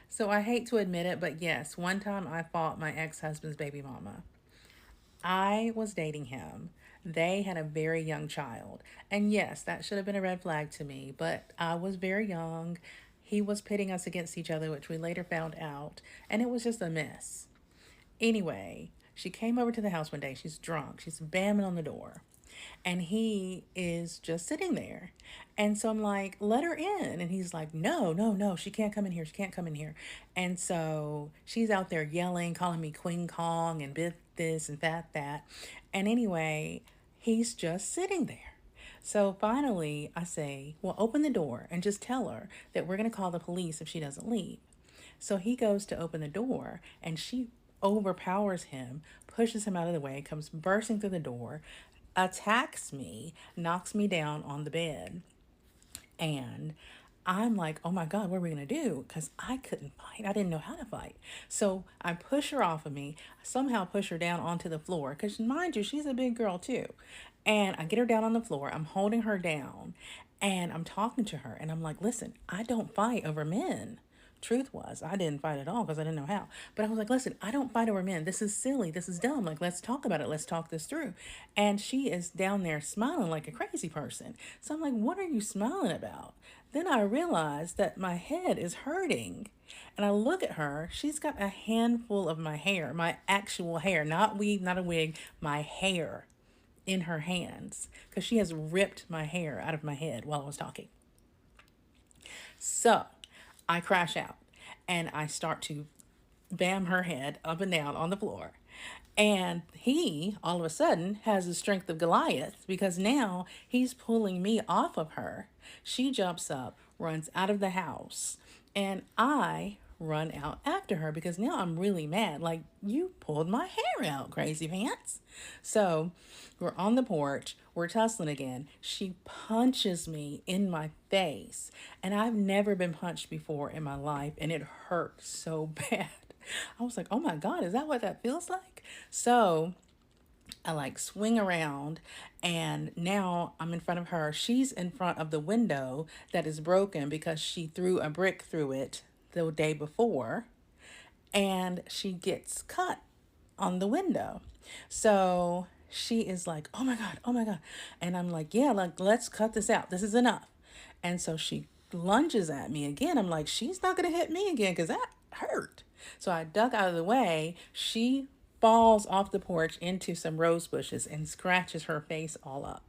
So I hate to admit it, but yes, one time I fought my ex-husband's baby mama. I was dating him. They had a very young child. And yes, that should have been a red flag to me, but I was very young. He was pitting us against each other, which we later found out, and it was just a mess. Anyway, she came over to the house one day. She's drunk. She's bamming on the door. And he is just sitting there. And so I'm like, let her in. And he's like, no, no, no, she can't come in here. She can't come in here. And so she's out there yelling, calling me Queen Kong and bit this and that. And anyway, he's just sitting there. So finally, I say, well, open the door and just tell her that we're going to call the police if she doesn't leave. So he goes to open the door and she overpowers him, pushes him out of the way, comes bursting through the door, attacks me, knocks me down on the bed. And I'm like, oh my God, what are we going to do? Because I couldn't fight. I didn't know how to fight. So I push her off of me, somehow push her down onto the floor. Because mind you, she's a big girl too. And I get her down on the floor. I'm holding her down and I'm talking to her. And I'm like, listen, I don't fight over men. Truth was, I didn't fight at all because I didn't know how. But I was like, listen, I don't fight over men. This is silly. This is dumb. Like, let's talk about it. Let's talk this through. And she is down there smiling like a crazy person. So I'm like, what are you smiling about? Then I realized that my head is hurting. And I look at her. She's got a handful of my hair, my actual hair, not weave, not a wig, my hair in her hands because she has ripped my hair out of my head while I was talking. So I crash out and I start to bam her head up and down on the floor. And he, all of a sudden, has the strength of Goliath because now he's pulling me off of her. She jumps up, runs out of the house, and I run out after her because now I'm really mad. Like, you pulled my hair out, crazy pants. So we're on the porch, we're tussling again. She punches me in my face, and I've never been punched before in my life, and it hurt so bad. I was like, oh my God, is that what that feels like? So I like swing around and now I'm in front of her. She's in front of the window that is broken because she threw a brick through it the day before and she gets cut on the window. So she is like, oh my God, oh my God. And I'm like, yeah, like, let's cut this out. This is enough. And so she lunges at me again. I'm like, she's not going to hit me again because that hurt. So I duck out of the way. She falls off the porch into some rose bushes and scratches her face all up.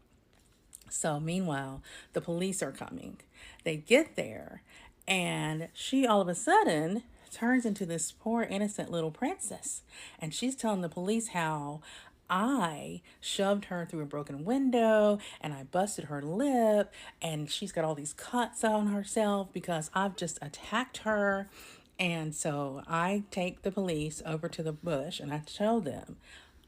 So meanwhile, the police are coming. They get there, and she all of a sudden turns into this poor innocent little princess. And she's telling the police how I shoved her through a broken window and I busted her lip, and she's got all these cuts on herself because I've just attacked her. And so I take the police over to the bush and I tell them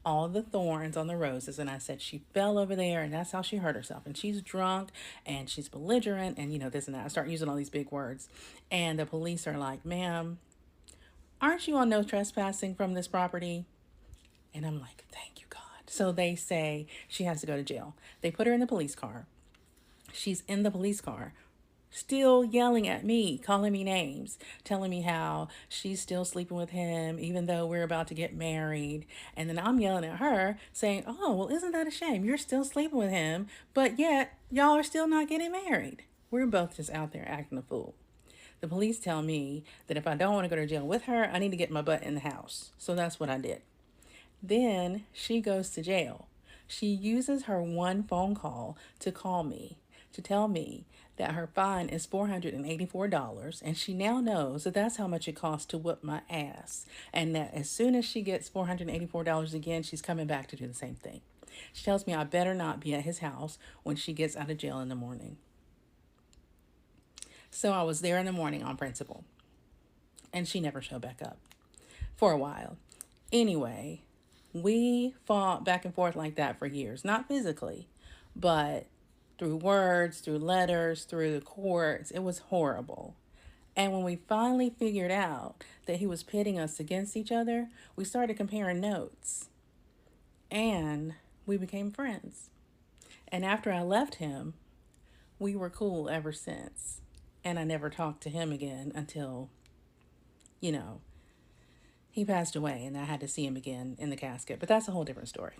all the thorns on the roses. And I said, she fell over there and that's how she hurt herself. And she's drunk and she's belligerent and, this and that. I start using all these big words. And the police are like, ma'am, aren't you on no trespassing from this property? And I'm like, thank you, God. So they say she has to go to jail. They put her in the police car. She's in the police car still yelling at me, calling me names, telling me how she's still sleeping with him, even though we're about to get married. And then I'm yelling at her, saying, oh, well, isn't that a shame? You're still sleeping with him, but yet y'all are still not getting married. We're both just out there acting a fool. The police tell me that if I don't want to go to jail with her, I need to get my butt in the house. So that's what I did. Then she goes to jail. She uses her one phone call to call me to tell me that her fine is $484 and she now knows that that's how much it costs to whip my ass and that as soon as she gets $484 again, she's coming back to do the same thing. She tells me I better not be at his house when she gets out of jail in the morning. So I was there in the morning on principle and she never showed back up for a while. Anyway, we fought back and forth like that for years, not physically, but through words, through letters, through the courts. It was horrible. And when we finally figured out that he was pitting us against each other, we started comparing notes and we became friends. And after I left him, we were cool ever since. And I never talked to him again until you know, he passed away and I had to see him again in the casket. But that's a whole different story.